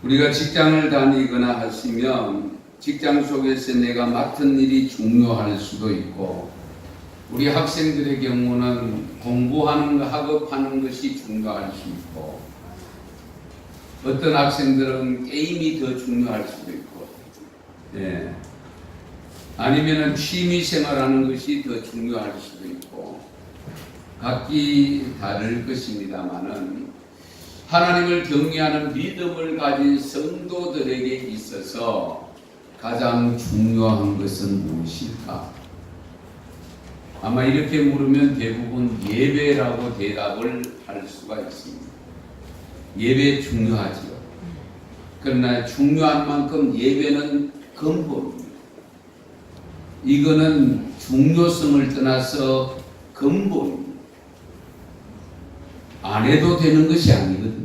우리가 직장을 다니거나 하시면 직장 속에서 내가 맡은 일이 중요할 수도 있고, 우리 학생들의 경우는 공부하는 거, 학업하는 것이 중요할 수 있고, 어떤 학생들은 게임이 더 중요할 수도 있고, 아니면은 취미 생활하는 것이 더 중요할 수도 있고, 각기 다를 것입니다만은 하나님을 경외하는 믿음을 가진 성도들에게 있어서 가장 중요한 것은 무엇일까? 아마 이렇게 물으면 대부분 예배라고 대답을 할 수가 있습니다. 예배 중요하지요. 그러나 중요한 만큼 예배는 근본입니다. 이거는 중요성을 떠나서 근본입니다. 안 해도 되는 것이 아니거든요.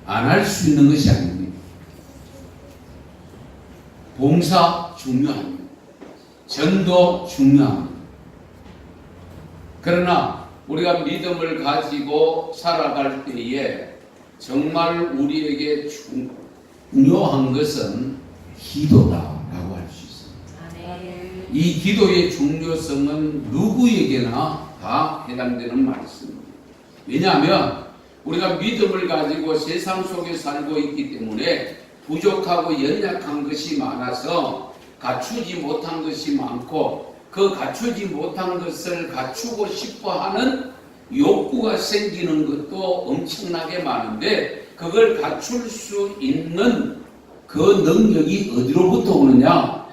안 할 수 있는 것이 아닙니다. 봉사 중요합니다. 전도 중요합니다. 그러나 우리가 믿음을 가지고 살아갈 때에 정말 우리에게 중요한 것은 기도다라고 할 수 있습니다. 이 기도의 중요성은 누구에게나 다 해당되는 말씀입니다. 왜냐하면 우리가 믿음을 가지고 세상 속에 살고 있기 때문에 부족하고 연약한 것이 많아서 갖추지 못한 것이 많고, 그 갖추지 못한 것을 갖추고 싶어하는 욕구가 생기는 것도 엄청나게 많은데, 그걸 갖출 수 있는 그 능력이 어디로부터 오느냐?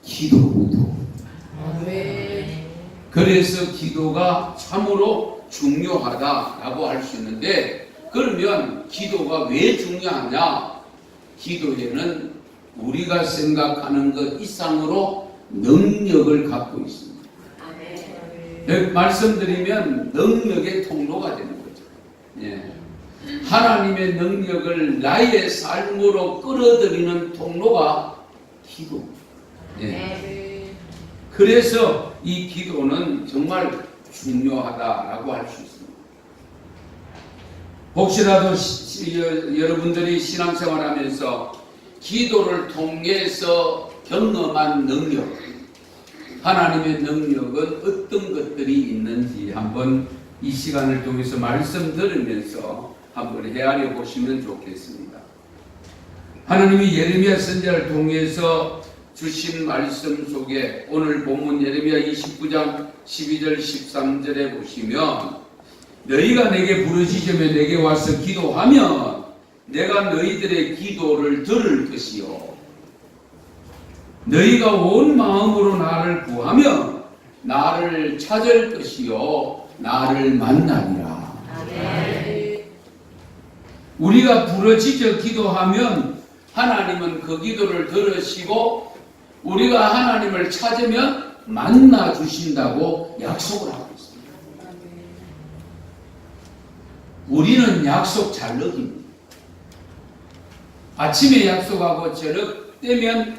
기도로부터. 그래서 기도가 참으로 중요하다라고 할 수 있는데, 그러면 기도가 왜 중요하냐? 기도에는 우리가 생각하는 것 이상으로 능력을 갖고 있습니다. 말씀드리면 능력의 통로가 되는 거죠. 하나님의 능력을 나의 삶으로 끌어들이는 통로가 기도. 그래서 이 기도는 정말 중요하다라고 할 수 있습니다. 혹시라도 여러분들이 신앙생활하면서 기도를 통해서 경험한 능력, 하나님의 능력은 어떤 것들이 있는지 한번 이 시간을 통해서 말씀 들으면서 한번 헤아려 보시면 좋겠습니다. 하나님이 예레미야 선지자를 통해서 주신 말씀 속에 오늘 본문 예레미야 29장 12절 13절에 보시면, 너희가 내게 부르짖으며 내게 와서 기도하면 내가 너희들의 기도를 들을 것이요, 너희가 온 마음으로 나를 구하면 나를 찾을 것이요, 나를 만나리라. 우리가 부르짖어 기도하면 하나님은 그 기도를 들으시고, 우리가 하나님을 찾으면 만나 주신다고 약속을 하고 있습니다. 우리는 약속 잘 어깁니다. 아침에 약속하고 저녁 때면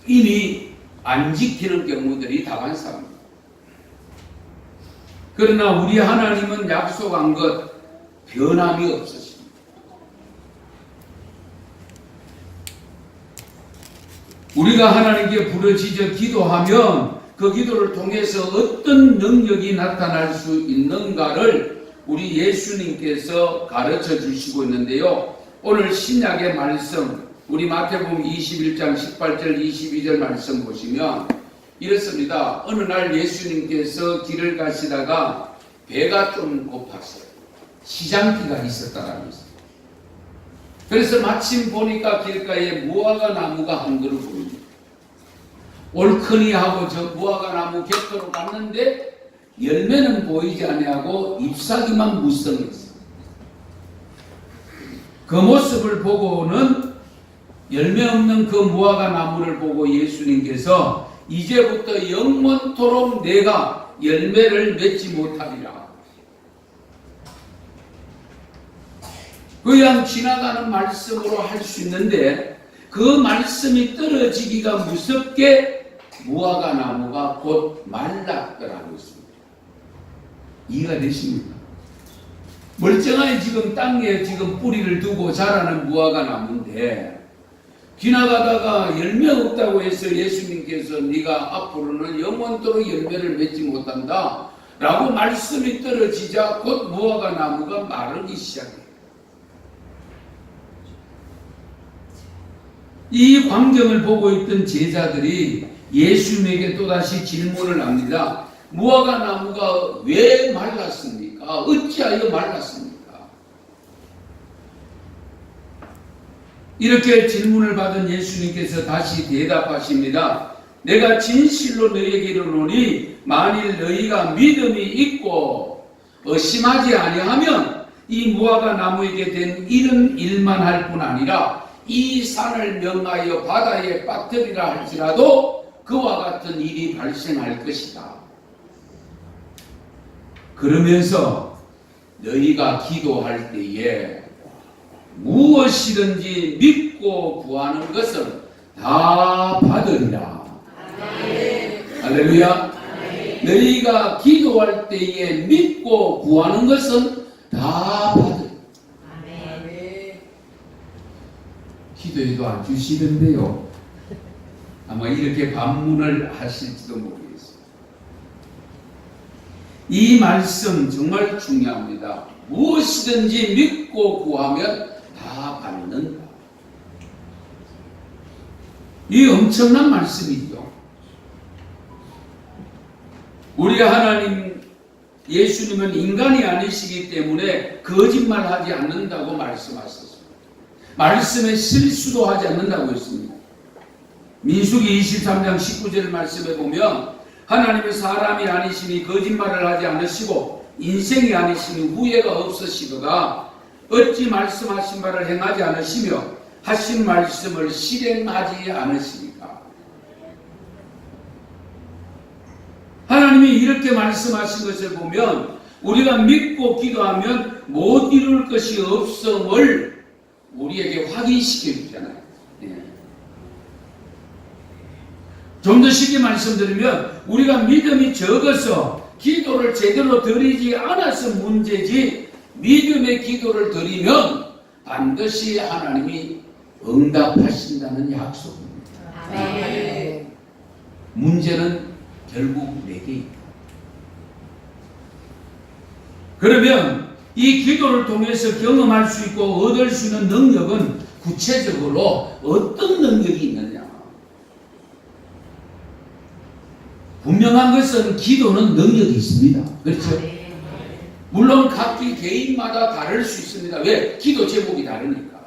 이미 안 지키는 경우들이 다반사입니다. 그러나 우리 하나님은 약속한 것 변함이 없으십니다. 우리가 하나님께 부르짖어 기도하면 그 기도를 통해서 어떤 능력이 나타날 수 있는가를 우리 예수님께서 가르쳐 주시고 있는데요. 오늘 신약의 말씀, 우리 마태복음 21장 18절 22절 말씀 보시면 이렇습니다. 어느 날 예수님께서 길을 가시다가 배가 좀 고팠어요. 시장기가 있었다라는 것입니다. 그래서 마침 보니까 길가에 무화과 나무가 한 그루 보입니다. 옳거니 하고 저 무화과 나무 곁으로 갔는데 열매는 보이지 아니하고 잎사귀만 무성했어요. 그 모습을 보고는 열매 없는 그 무화과 나무를 보고 예수님께서 이제부터 영원토록 내가 열매를 맺지 못하리라. 그냥 지나가는 말씀으로 할 수 있는데, 그 말씀이 떨어지기가 무섭게 무화과 나무가 곧 말랐더라고 있습니다. 이해가 되십니까? 멀쩡하게 지금 땅에 지금 뿌리를 두고 자라는 무화과 나무인데 지나가다가 열매 없다고 해서 예수님께서 네가 앞으로는 영원토록 열매를 맺지 못한다 라고 말씀이 떨어지자 곧 무화과 나무가 마르기 시작해요. 이 광경을 보고 있던 제자들이 예수님에게 또다시 질문을 합니다. 무화과 나무가 왜 말랐습니까? 어찌하여 말랐습니까? 이렇게 질문을 받은 예수님께서 다시 대답하십니다. 내가 진실로 너희에게 이르노니 만일 너희가 믿음이 있고 의심하지 아니하면 이 무화과 나무에게 된 이런 일만 할 뿐 아니라 이 산을 명하여 바다에 빠뜨리라 할지라도 그와 같은 일이 발생할 것이다. 그러면서 너희가 기도할 때에 무엇이든지 믿고 구하는 것은 다 받으리라. 할렐루야. 너희가 기도할 때에 믿고 구하는 것은 다 받으리라. 기도해도 안 주시던데요. 아마 이렇게 반문을 하실지도 모르겠어요. 이 말씀 정말 중요합니다. 무엇이든지 믿고 구하면 다 받는다. 이 엄청난 말씀이죠. 우리가 하나님, 예수님은 인간이 아니시기 때문에 거짓말하지 않는다고 말씀하셨습니다. 말씀에 실수도 하지 않는다고 했습니다. 민수기 23장 19절 말씀에 보면 하나님은 사람이 아니시니 거짓말을 하지 않으시고 인생이 아니시니 후회가 없으시도다. 어찌 말씀하신 바를 행하지 않으시며 하신 말씀을 실행하지 않으시니까. 하나님이 이렇게 말씀하신 것을 보면 우리가 믿고 기도하면 못 이룰 것이 없음을 우리에게 확인시켜 주잖아요. 좀 더 쉽게 말씀드리면 우리가 믿음이 적어서 기도를 제대로 드리지 않아서 문제지, 믿음의 기도를 드리면 반드시 하나님이 응답하신다는 약속입니다. 아멘. 문제는 결국 내게 있다. 그러면 이 기도를 통해서 경험할 수 있고 얻을 수 있는 능력은 구체적으로 어떤 능력이 있느냐? 분명한 것은 기도는 능력이 있습니다. 그렇죠? 물론 각기 개인마다 다를 수 있습니다. 왜? 기도 제목이 다르니까.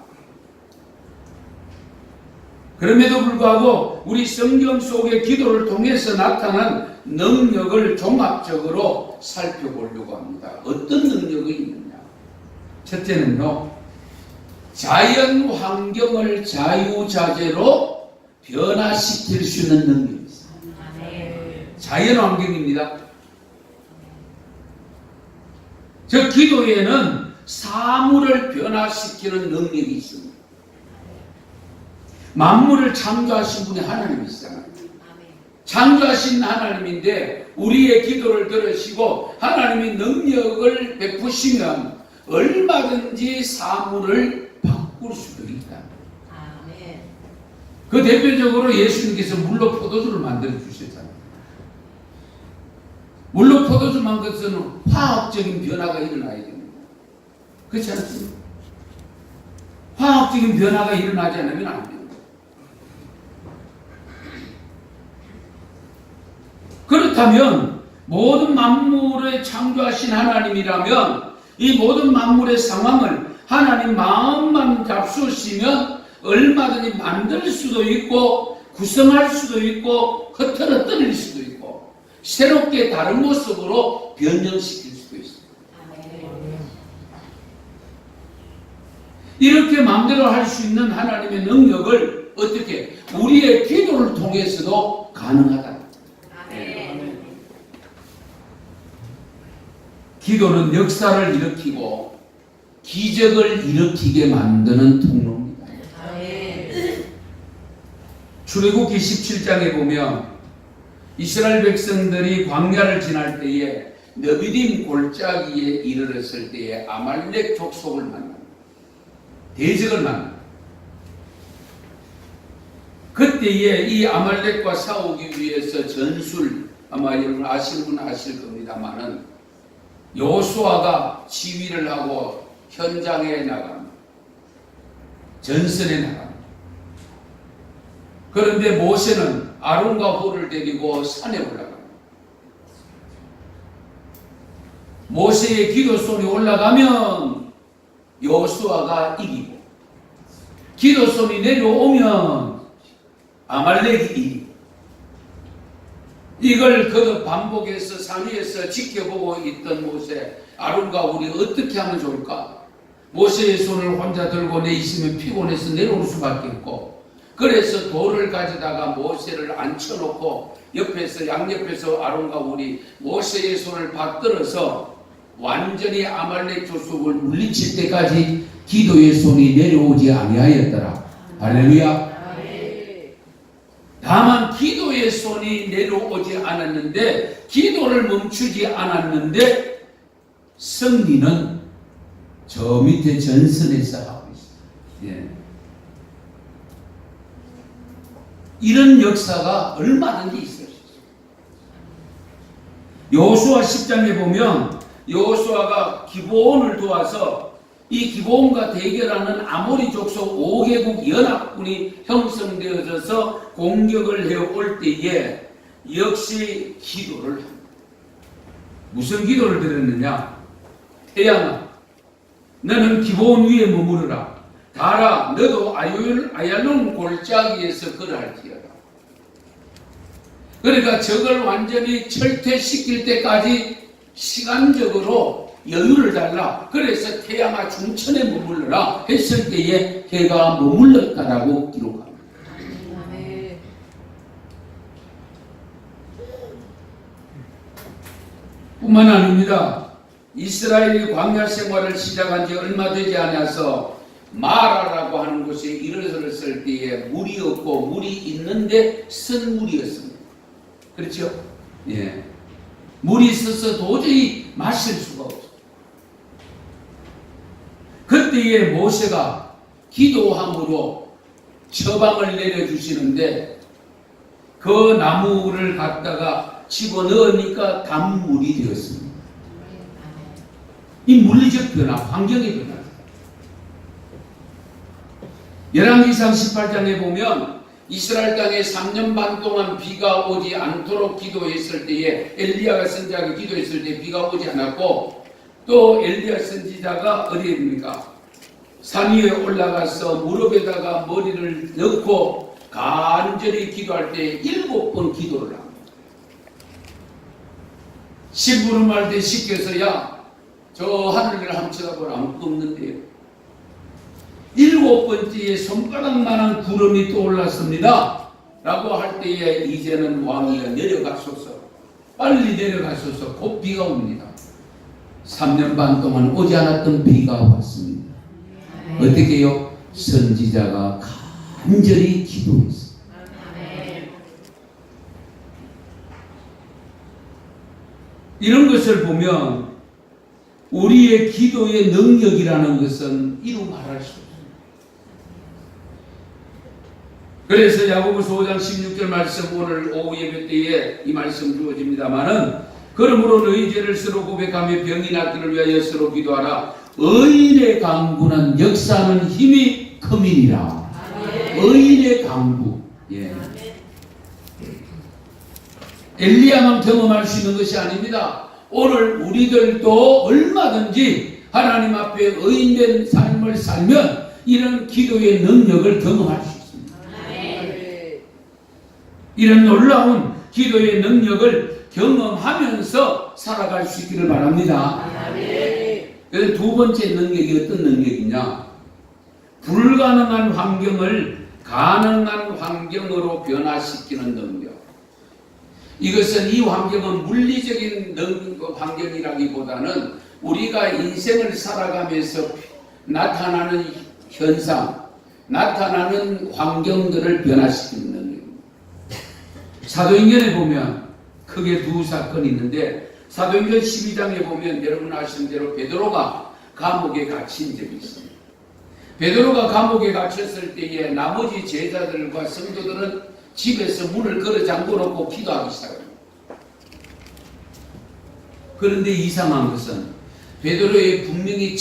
그럼에도 불구하고 우리 성경 속의 기도를 통해서 나타난 능력을 종합적으로 살펴보려고 합니다. 어떤 능력이 있느냐? 첫째는요, 자연 환경을 자유자재로 변화시킬 수 있는 능력이 있습니다. 자연 환경입니다. 저 기도에는 사물을 변화시키는 능력이 있습니다. 만물을 창조하신 분이 하나님이시잖아요. 창조하신 하나님인데 우리의 기도를 들으시고 하나님이 능력을 베푸시면 얼마든지 사물을 바꿀 수도 있다. 그 대표적으로 예수님께서 물로 포도주를 만들어 주셨잖아요. 물로 포도주만 것은 화학적인 변화가 일어나야 됩니다. 그렇지 않습니까? 화학적인 변화가 일어나지 않으면 안 됩니다. 그렇다면 모든 만물을 창조하신 하나님이라면 이 모든 만물의 상황을 하나님 마음만 잡수시면 얼마든지 만들 수도 있고 구성할 수도 있고 흐트러뜨릴 수도 있고 새롭게 다른 모습으로 변형시킬 수도 있습니다. 이렇게 마음대로 할 수 있는 하나님의 능력을 어떻게 우리의 기도를 통해서도 가능하다. 기도는 역사를 일으키고 기적을 일으키게 만드는 통로입니다. 출애굽기 17장에 보면 이스라엘 백성들이 광야를 지날 때에 너비딤 골짜기에 이르렀을 때에 아말렉 족속을 만납니다. 대적을 만납니다. 그때에 이 아말렉과 싸우기 위해서 전술, 아마 여러분 아시는 분은 아실 겁니다만은 여호수아가 지휘를 하고 현장에 나갑니다. 전선에 나갑니다. 그런데 모세는 아론과 홀을 데리고 산에 올라갑니다. 모세의 기도손이 올라가면 여호수아가 이기고, 기도손이 내려오면 아말렉이 이기고, 이걸 거듭 반복해서 산 위에서 지켜보고 있던 모세, 아론과 우리 어떻게 하면 좋을까? 모세의 손을 혼자 들고 내 있으면 피곤해서 내려올 수밖에 없고, 그래서 돌을 가져다가 모세를 앉혀놓고 옆에서 양옆에서 아론과 우리 모세의 손을 받들어서 완전히 아말렉 족속을 물리칠 때까지 기도의 손이 내려오지 아니하였더라. 할렐루야. 다만 기도의 손이 내려오지 않았는데, 기도를 멈추지 않았는데 승리는 저 밑에 전선에서 하고 있어요. 예. 이런 역사가 얼마든지 있을 수 있어요. 여호수아 10장에 보면 여호수아가 기브온을 도와서 이 기브온과 대결하는 아모리 족속 5개국 연합군이 형성되어져서 공격을 해올 때에 역시 기도를 합니다. 무슨 기도를 드렸느냐? 태양아, 너는 기브온 위에 머무르라. 달아, 너도 아얄론 골짜기에서 걸어할지어다. 그러니까 적을 완전히 철퇴시킬 때까지 시간적으로 여유를 달라. 그래서 태양아 중천에 머물러라 했을 때에 해가 머물렀다라고 기록합니다. 뿐만 아닙니다. 이스라엘이 광야 생활을 시작한 지 얼마 되지 않아서 마라라고 하는 곳에 이르렀을 때에 물이 없고, 물이 있는데 쓴 물이었습니다. 그렇죠? 예. 물이 있어서 도저히 마실 수가 없어요. 그때에 모세가 기도함으로 처방을 내려주시는데 그 나무를 갖다가 집어넣으니까 단물이 되었습니다. 이 물리적 변화, 환경의 변화. 열왕기상 18장에 보면 이스라엘 땅에 3년 반 동안 비가 오지 않도록 기도했을 때에 엘리야가 선지자가 기도했을 때 비가 오지 않았고, 또 엘리야 선지자가 어디입니까? 산 위에 올라가서 무릎에다가 머리를 넣고 간절히 기도할 때 7번 기도를 합니다. 심부름할 때 시켜서 야, 저 하늘을 한번 쳐다보라. 아무것도 없는데요. 7번째에 손바닥만한 구름이 떠올랐습니다 라고 할 때에 이제는 왕이여 내려가소서, 빨리 내려가소서. 곧 비가 옵니다. 3년 반 동안 오지 않았던 비가 왔습니다. 어떻게 해요? 선지자가 간절히 기도했어요. 이런 것을 보면 우리의 기도의 능력이라는 것은 이루 말할 수 없습니다. 그래서 야고보서 5장 16절 말씀, 오늘 오후 예배 때에 이 말씀 주어집니다마는, 그러므로 너희 죄를 서로 고백하며 병이 낫기를 위하여 서로 기도하라. 의인의 강구는 역사하는 힘이 큼이니라. 의인의 강구. 예. 엘리야만 경험할 수 있는 것이 아닙니다. 오늘 우리들도 얼마든지 하나님 앞에 의인된 삶을 살면 이런 기도의 능력을 경험할 수 있습니다. 이런 놀라운 기도의 능력을 경험하면서 살아갈 수 있기를 바랍니다. 그래서 두 번째 능력이 어떤 능력이냐? 불가능한 환경을 가능한 환경으로 변화시키는 능력. 이것은, 이 환경은 물리적인 환경이라기보다는 우리가 인생을 살아가면서 나타나는 현상, 나타나는 환경들을 변화시키는 능력입니다. 사도행전에 보면 크게 두 사건이 있는데, 사도행전 12장에 보면 여러분 아시는 대로 베드로가 감옥에 갇힌 적이 있습니다. 베드로가 감옥에 갇혔을 때에 나머지 제자들과 성도들은 집에서 문을 걸어 잠궈놓고 기도하기 시작합니다. 그런데 이상한 것은 베드로의 분명히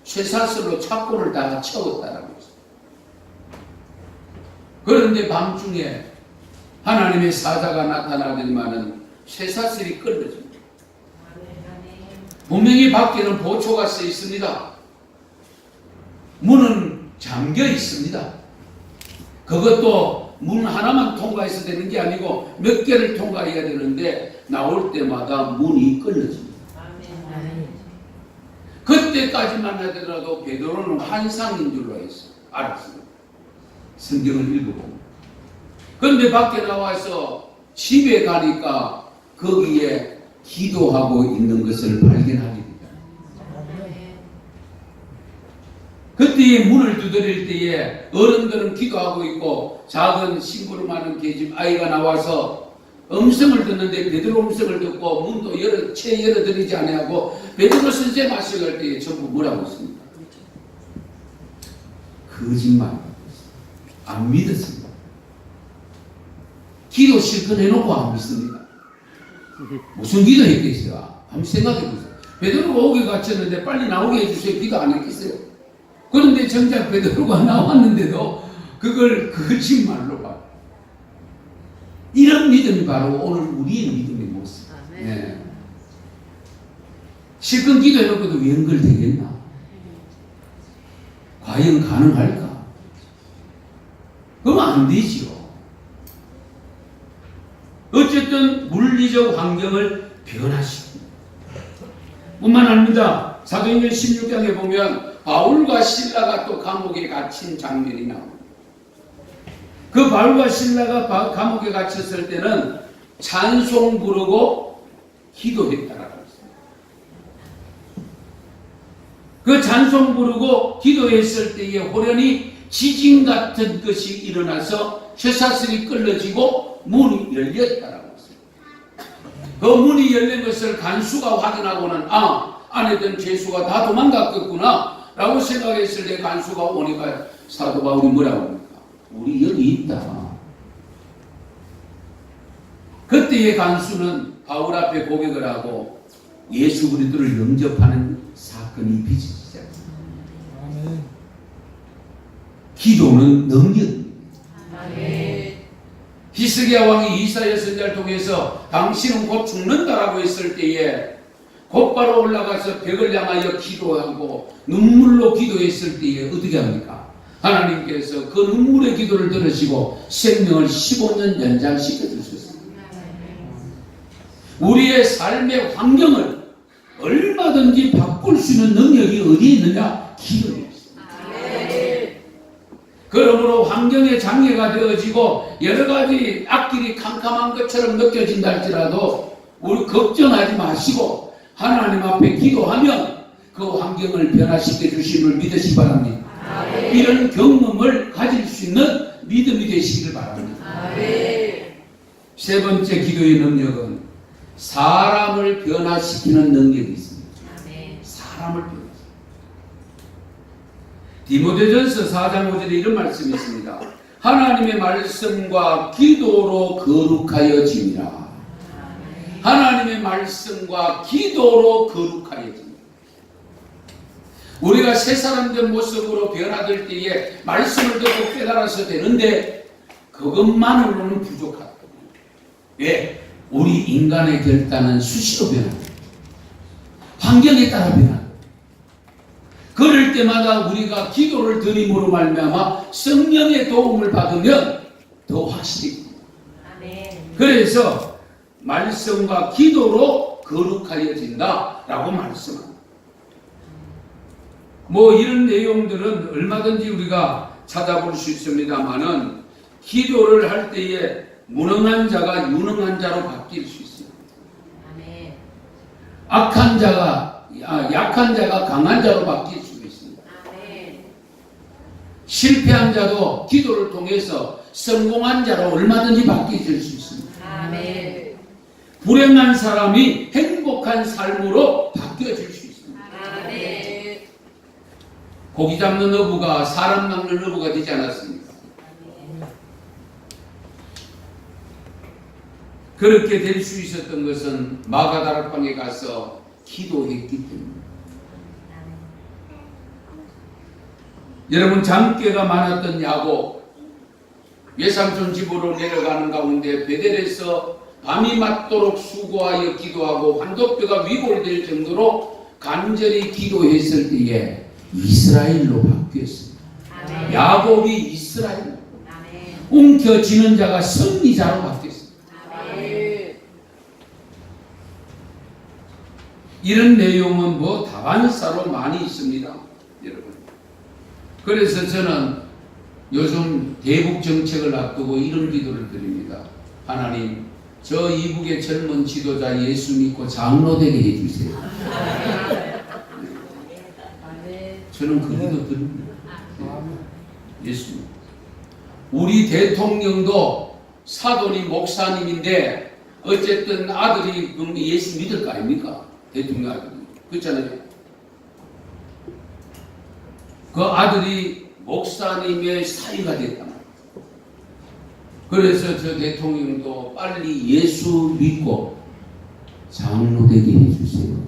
쇠사슬로 착고를 다 채웠다라고 했습니다. 그런데 밤중에 하나님의 사자가 나타나더니만은 쇠사슬이 끊어집니다. 분명히 밖에는 보초가 써 있습니다. 문은 잠겨 있습니다. 그것도 문 하나만 통과해서 되는 게 아니고 몇 개를 통과해야 되는데 나올 때마다 문이 끊어집니다. 그때까지만 하더라도 베드로는 환상인 줄로 알았습니다. 성경을 읽어보면. 그런데 밖에 나와서 집에 가니까 거기에 기도하고 있는 것을 발견하게 됩니다. 그때에 문을 두드릴 때에 어른들은 기도하고 있고 작은 심부름하는 계집 아이가 나와서 음성을 듣는데 베드로 음성을 듣고 문도 열어드리지 아니하고 베드로 선생 하시갈 때에 전부 뭐라고 했습니까? 거짓말. 안 믿었습니다. 기도 실컷 해놓고 안 믿습니다. 무슨 기도 했겠어요? 한번 생각해보세요. 베드로가 오게 갇혔는데 빨리 나오게 해주세요. 기도 안 했겠어요? 그런데 정작 베드로가 나왔는데도 그걸 거짓말로 봐. 이런 믿음이 바로 오늘 우리의 믿음의 모습. 네. 실컷 기도해놓고도 왜 연결되겠나? 과연 가능할까? 그러면 안 되지요. 어쨌든 물리적 환경을 변화시킵니다. 뿐만 아닙니다. 사도행전 16장에 보면 바울과 실라가 또 감옥에 갇힌 장면이 나옵니다. 그 바울과 실라가 감옥에 갇혔을 때는 찬송 부르고 기도했다라고 했습니다. 그 찬송 부르고 기도했을 때에 호련히 지진 같은 것이 일어나서 쇠사슬이 끌어지고 문이 열렸다라고 했습니다. 그 문이 열린 것을 간수가 확인하고는 안에 든 죄수가 다 도망갔겠구나 라고 생각했을 때 간수가 오니까 사도 바울이 뭐라고 합니까? 우리 여기 있다. 그때의 간수는 바울 앞에 고백을 하고 예수 그리스도를 영접하는 사건이 빚어지지 않습니다. 기도는 능력입니다. 히스기야 왕이 이사야 선지자를 통해서 당신은 곧 죽는다라고 했을 때에 곧바로 올라가서 벽을 향하여 기도하고 눈물로 기도했을 때에 어떻게 합니까? 하나님께서 그 눈물의 기도를 들으시고 생명을 15년 연장시켜 주셨습니다. 우리의 삶의 환경을 얼마든지 바꿀 수 있는 능력이 어디에 있느냐? 기도에 있습니다. 그러므로 환경에 장애가 되어지고 여러 가지 앞길이 캄캄한 것처럼 느껴진다 할지라도 우리 걱정하지 마시고 하나님 앞에 기도하면 그 환경을 변화시켜 주심을 믿으시기 바랍니다. 이런 경험을 가질 수 있는 믿음이 되시길 바랍니다. 세 번째 기도의 능력은 사람을 변화시키는 능력이 있습니다. 사람을 변화시키는. 디모데전서 4장 5절에 이런 말씀이 있습니다. 하나님의 말씀과 기도로 거룩하여짐이라. 하나님의 말씀과 기도로 거룩하여집니다. 우리가 새 사람된 모습으로 변화될 때에 말씀을 듣고 깨달아서 되는데 그것만으로는 부족하다. 왜? 우리 인간의 결단은 수시로 변합니다. 환경에 따라 변합니다. 그럴 때마다 우리가 기도를 드림으로 말미암아 성령의 도움을 받으면 더 확실히. 그래서 말씀과 기도로 거룩하여진다라고 말씀합니다. 이런 내용들은 얼마든지 우리가 찾아볼 수 있습니다만은 기도를 할 때에 무능한 자가 유능한 자로 바뀔 수 있습니다. 약한 자가 강한 자로 바뀔 수 있습니다. 실패한 자도 기도를 통해서 성공한 자로 얼마든지 바뀔 수 있습니다. 불행한 사람이 행복한 삶으로 바뀌어질 수 있습니다. 고기 잡는 어부가 사람 낚는 어부가 되지 않았습니까? 그렇게 될 수 있었던 것은 마가다락방에 가서 기도했기 때문입니다. 여러분, 장깨가 많았던 야곱, 외삼촌 집으로 내려가는 가운데 베델에서 밤이 맞도록 수고하여 기도하고 환도뼈가 위골될 정도로 간절히 기도했을 때에 이스라엘로 바뀌었습니다. 야곱이 이스라엘로, 움켜쥐는 자가 승리자로 바뀌었습니다. 이런 내용은 뭐 다반사로 많이 있습니다, 여러분. 그래서 저는 요즘 대북 정책을 앞두고 이런 기도를 드립니다. 하나님, 저 이북의 젊은 지도자 예수 믿고 장로 되게 해주세요. 저는 그 기도 드립니다. 예수. 우리 대통령도 사돈이 목사님인데 어쨌든 아들이 그럼 예수 믿을 거 아닙니까? 대통령 아들이. 그렇잖아요. 그 아들이 목사님의 사위가 됐단 말이에요. 그래서 저 대통령도 빨리 예수 믿고 장로 되게 해주세요.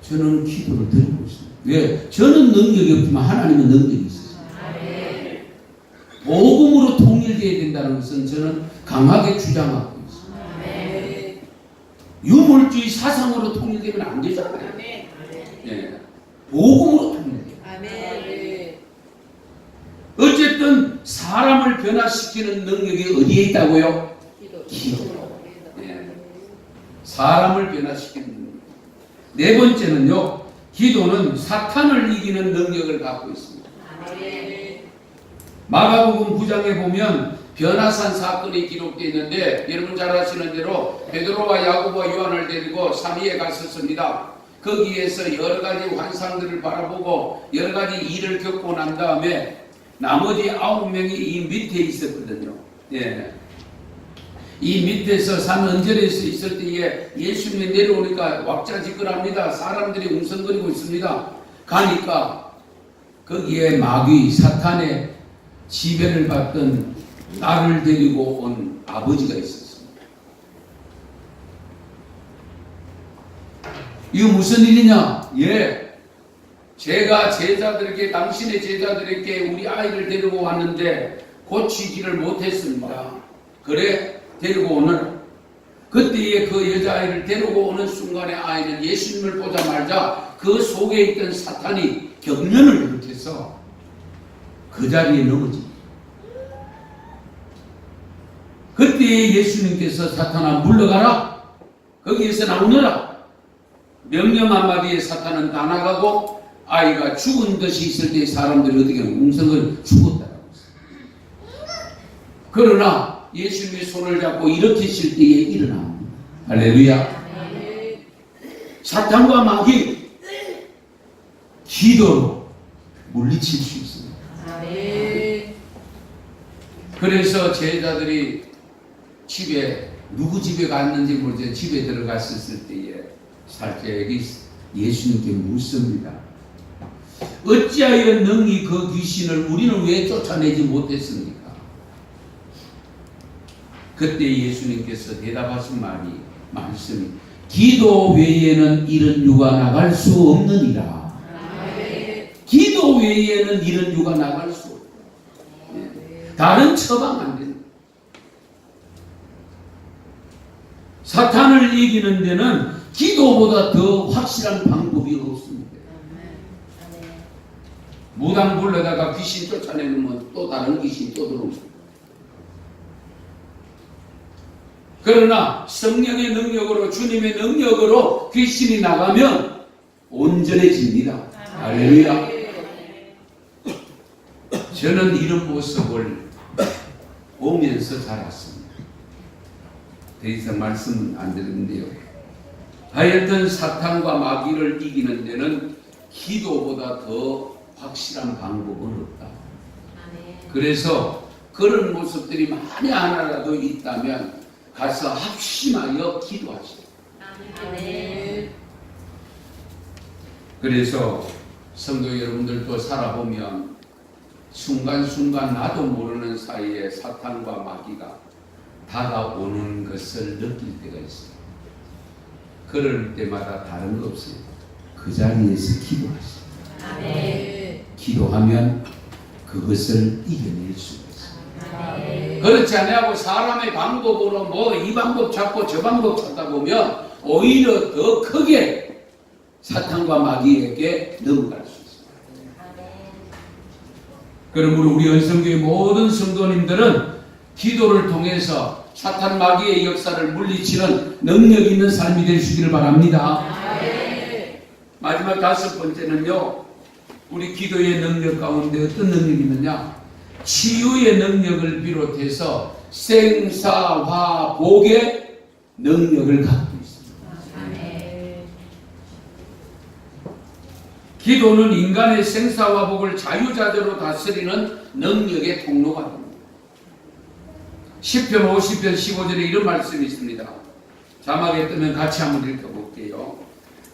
저는 기도를 드리고 있습니다. 왜? 저는 능력이 없지만 하나님은 능력이 있어요. 복음으로 통일되어야 된다는 것은 저는 강하게 주장하고 있습니다. 유물주의 사상으로 통일되면 안 되잖아요. 예. 복음으로 통일돼요. 어쨌든 사람을 변화시키는 능력이 어디에 있다고요? 기도. 예. 사람을 변화시키는 능력. 네 번째는요, 기도는 사탄을 이기는 능력을 갖고 있습니다. 마가복음 9장에 보면 변화산 사건이 기록되어 있는데, 여러분 잘 아시는 대로 베드로와 야고보와 요한을 데리고 삼위에 갔었습니다. 거기에서 여러 가지 환상들을 바라보고 여러 가지 일을 겪고 난 다음에 나머지 9명이 이 밑에 있었거든요. 예. 이 밑에서 산 언저리에서 있을 때에 예수님이 내려오니까 왁자지껄합니다. 사람들이 웅성거리고 있습니다. 가니까 거기에 마귀 사탄의 지배를 받던 딸을 데리고 온 아버지가 있었습니다. 이거 무슨 일이냐? 예, 제가 제자들에게, 당신의 제자들에게 우리 아이를 데리고 왔는데 고치지를 못했습니다. 그래, 데리고 오늘. 그때에 그 여자아이를 데리고 오는 순간에 아이는 예수님을 보자마자 그 속에 있던 사탄이 경련을 일으켜서 그 자리에 넘어집니다. 그때에 예수님께서 사탄아 물러가라, 거기에서 나오너라. 명령 한마디에 사탄은 다 나가고 아이가 죽은 듯이 있을 때 사람들이 어떻게 하면 웅성을 죽었다라고 했어요. 그러나 예수님의 손을 잡고 일으키실 때에 일어납니다. 할렐루야. 사탄과 마귀 기도로 물리칠 수 있습니다. 그래서 제자들이 집에, 누구 집에 갔는지 모르죠. 집에 들어갔었을 때에 살짝이 예수님께 묻습니다. 어찌하여 능히 그 귀신을 우리는 왜 쫓아내지 못했습니까? 그때 예수님께서 대답하신 말씀이 기도 외에는 이런 유가 나갈 수 없느니라. 기도 외에는 이런 유가 나갈 수 없다. 다른 처방 안 된다. 사탄을 이기는 데는 기도보다 더 확실한 방법이 없습니다. 무당 불러다가 귀신 쫓아내면 또 다른 귀신 또 들어옵니다. 그러나 성령의 능력으로, 주님의 능력으로 귀신이 나가면 온전해집니다. 할렐루야. 저는 이런 모습을 보면서 자랐습니다. 더 이상 말씀은 안 드리는데요. 하여튼 사탄과 마귀를 이기는 데는 기도보다 더 확실한 방법은 없다. 그래서 그런 모습들이 만에 하나라도 있다면 가서 합심하여 기도하시오. 그래서 성도 여러분들도 살아보면 순간순간 나도 모르는 사이에 사탄과 마귀가 다가오는 것을 느낄 때가 있어요. 그럴 때마다 다른 거 없어요. 그 자리에서 기도하시오. 기도하면 그것을 이겨낼 수가 있어요. 그렇지 않냐고 사람의 방법으로 뭐 이 방법 찾고 저 방법 찾다 보면 오히려 더 크게 사탄과 마귀에게 넘어갈 수 있어요. 그러므로 우리 은성교회 모든 성도님들은 기도를 통해서 사탄 마귀의 역사를 물리치는 능력 있는 삶이 되시기를 바랍니다. 마지막 5번째는요. 우리 기도의 능력 가운데 어떤 능력이 있느냐? 치유의 능력을 비롯해서 생사화복의 능력을 갖고 있습니다. 기도는 인간의 생사화복을 자유자재로 다스리는 능력의 통로가 됩니다. 시편 50편 15절에 이런 말씀이 있습니다. 자막에 뜨면 같이 한번 읽어볼게요.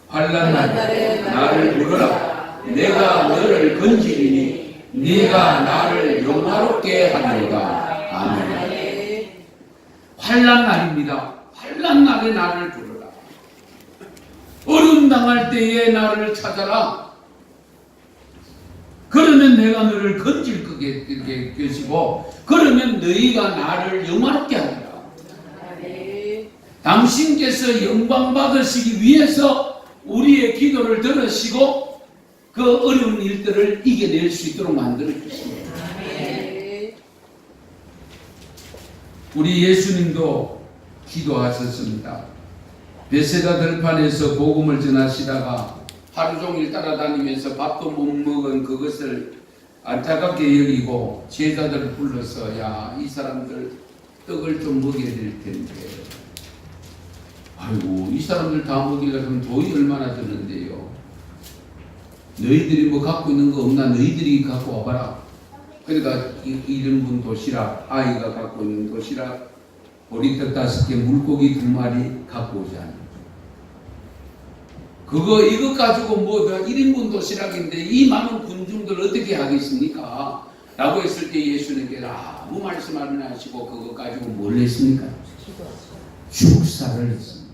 환난 날에 나를 부르라. 내가 너를 건지리니 네가 나를 영화롭게 하리로다. 아멘. 환난 날입니다. 환난 날에 나를 부르라. 어려움 당할 때에 나를 찾아라. 그러면 내가 너를 건질 것이고 그러면 너희가 나를 영화롭게 하리라. 당신께서 영광 받으시기 위해서 우리의 기도를 들으시고 그 어려운 일들을 이겨낼 수 있도록 만들어 주십니다. 우리 예수님도 기도하셨습니다. 베세다 들판에서 복음을 전하시다가 하루 종일 따라다니면서 밥도 못 먹은 그것을 안타깝게 여기고 제자들을 불러서 야, 이 사람들 떡을 좀 먹여야 될 텐데 아이고 이 사람들 다 먹이려면 돈이 얼마나 드는데요. 너희들이 뭐 갖고 있는 거 없나? 너희들이 갖고 와봐라. 그러니까 이런 분 도시락, 아이가 갖고 있는 도시락, 보리떡 5개, 물고기 2마리 갖고 오지 않아요. 이거 가지고 뭐 1인분 도시락인데 이 많은 군중들 어떻게 하겠습니까? 라고 했을 때 예수님께서 아무 말씀 안 하시고 그거 가지고 뭘 했습니까? 축사를 했습니다.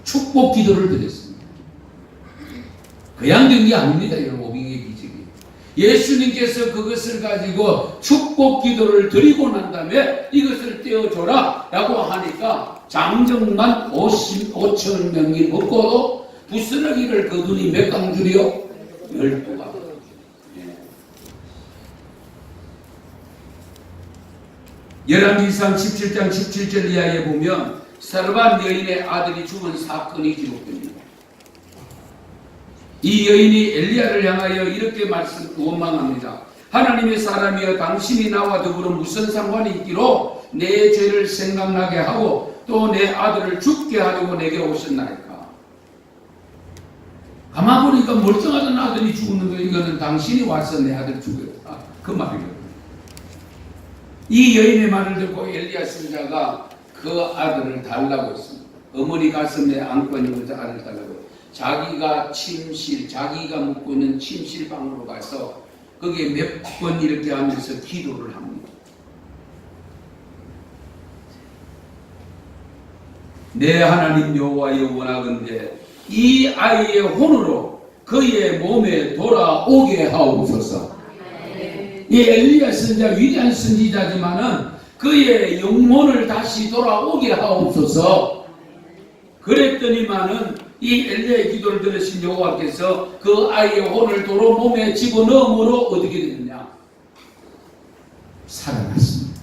축복 기도를 드렸습니다. 그냥 된 게 아닙니다. 여러분, 오병이의 기적이. 예수님께서 그것을 가지고 축복 기도를 드리고 난 다음에 이것을 떼어줘라 라고 하니까 장정만 5천 명이 먹고도 부스러기를 거두니 몇 강줄이요? 12강. 열왕기상 17장 17절 이하에 보면 사르반 여인의 아들이 죽은 사건이 기록됩니다. 이 여인이 엘리야를 향하여 이렇게 원망합니다. 하나님의 사람이여 당신이 나와 더불어 무슨 상관이 있기로 내 죄를 생각나게 하고 또 내 아들을 죽게 하려고 내게 오셨나이까. 가만 보니까 멀쩡하던 아들이 죽었는데 이거는 당신이 와서 내 아들 죽였다. 그 말이거든요. 이 여인의 말을 듣고 엘리야 선지자가 그 아들을 달라고 했습니다. 어머니 가슴에 안고 있는 그 아들을 달라고. 자기가 자기가 묵고 있는 침실방으로 가서 거기에 몇 번 이렇게 하면서 기도를 합니다. 내 하나님 여호와여 원하건대 이 아이의 혼으로 그의 몸에 돌아오게 하옵소서. 이 엘리야 선지자 위대한 선지자지만은 그의 영혼을 다시 돌아오게 하옵소서. 그랬더니만은 이 엘리야의 기도를 들으신 여호와께서 그 아이의 혼을 도로 몸에 집어넣음으로 어떻게 됐느냐? 살아났습니다.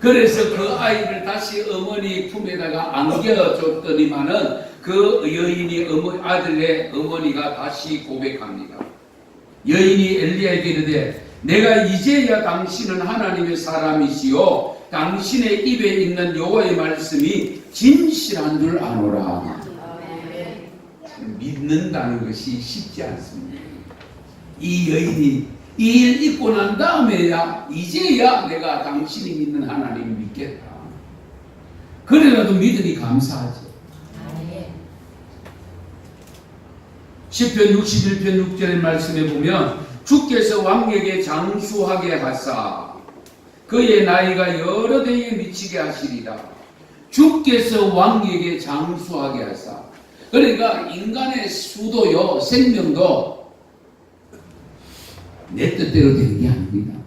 그래서 그 아이를 다시 어머니 품에다가 안겨줬더니만은 그 여인이 아들의 어머니가 다시 고백합니다. 여인이 엘리야에게 이르되 내가 이제야 당신은 하나님의 사람이시요 당신의 입에 있는 여호와의 말씀이 진실한 줄 아노라. 믿는다는 것이 쉽지 않습니다. 이 여인이 이 일 있고 난 다음에야 이제야 내가 당신이 믿는 하나님 믿겠다. 그래라도 믿으니 감사하죠. 시편 61편 6절의 말씀에 보면 주께서 왕에게 장수하게 하사 그의 나이가 여러 대에 미치게 하시리라. 주께서 왕에게 장수하게 하사. 그러니까 인간의 수도요, 생명도 내 뜻대로 되는 게 아닙니다.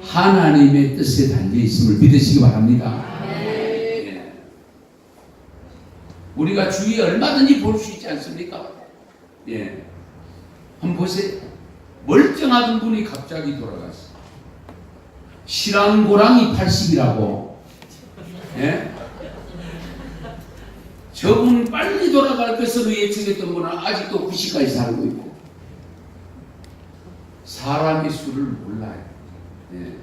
하나님의 뜻에 달려있음을 믿으시기 바랍니다. 예. 우리가 주위에 얼마든지 볼 수 있지 않습니까? 예. 한번 보세요. 멀쩡하던 분이 갑자기 돌아갔어요. 시랑고랑이 80이라고. 예? 저분 빨리 돌아갈 것으로 예측했던 분은 아직도 90까지 살고 있고. 사람의 수를 몰라요. 예.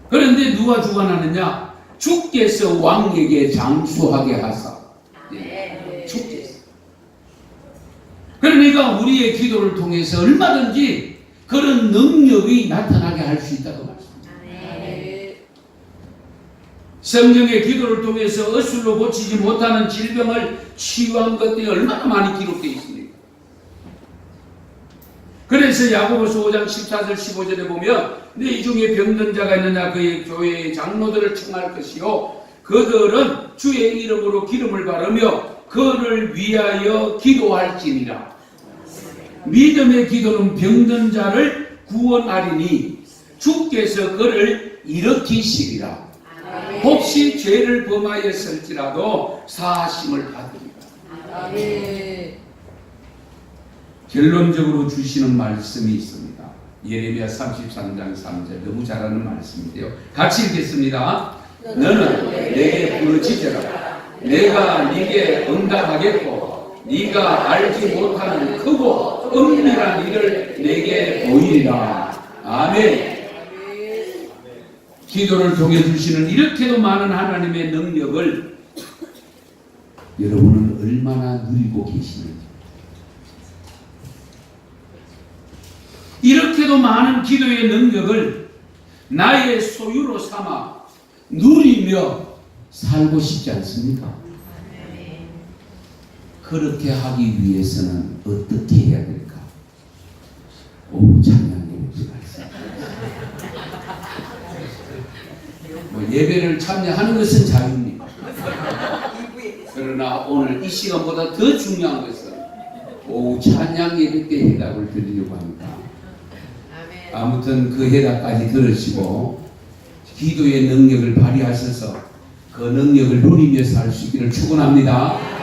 그런데 누가 주관하느냐? 주께서 왕에게 장수하게 하사. 예. 주께서. 그러니까 우리의 기도를 통해서 얼마든지 그런 능력이 나타나게 할 수 있다고 말씀합니다. 성경의 기도를 통해서 어술로 고치지 못하는 질병을 치유한 것들이 얼마나 많이 기록되어 있습니까? 그래서 야고보서 5장 14절 15절에 보면 네 중에 병든 자가 있느냐 그의 교회의 장로들을 청할 것이요 그들은 주의 이름으로 기름을 바르며 그를 위하여 기도할지니라. 믿음의 기도는 병든 자를 구원하리니 주께서 그를 일으키시리라. 혹시 죄를 범하였을지라도 사하심을 받으리라. 결론적으로 주시는 말씀이 있습니다. 예레미야 33장 3절 너무 잘 아는 말씀인데요. 같이 읽겠습니다. 너는 내게 부르짖으라. 내가 네게 응답하겠고 네가 알지 못하는 크고 은밀한 일을 내게 보이리라. 아멘. 기도를 통해 주시는 이렇게도 많은 하나님의 능력을 여러분은 얼마나 누리고 계시는지. 이렇게도 많은 기도의 능력을 나의 소유로 삼아 누리며 살고 싶지 않습니까? 그렇게 하기 위해서는 어떻게 해야 될까? 오, 찬양의 말씀. 예배를 참여하는 것은 자유입니다. 그러나 오늘 이 시간보다 더 중요한 것은 오후 찬양 예배 때 해답을 드리려고 합니다. 아무튼 그 해답까지 들으시고 기도의 능력을 발휘하셔서 그 능력을 누리며 살 수 있기를 축원합니다.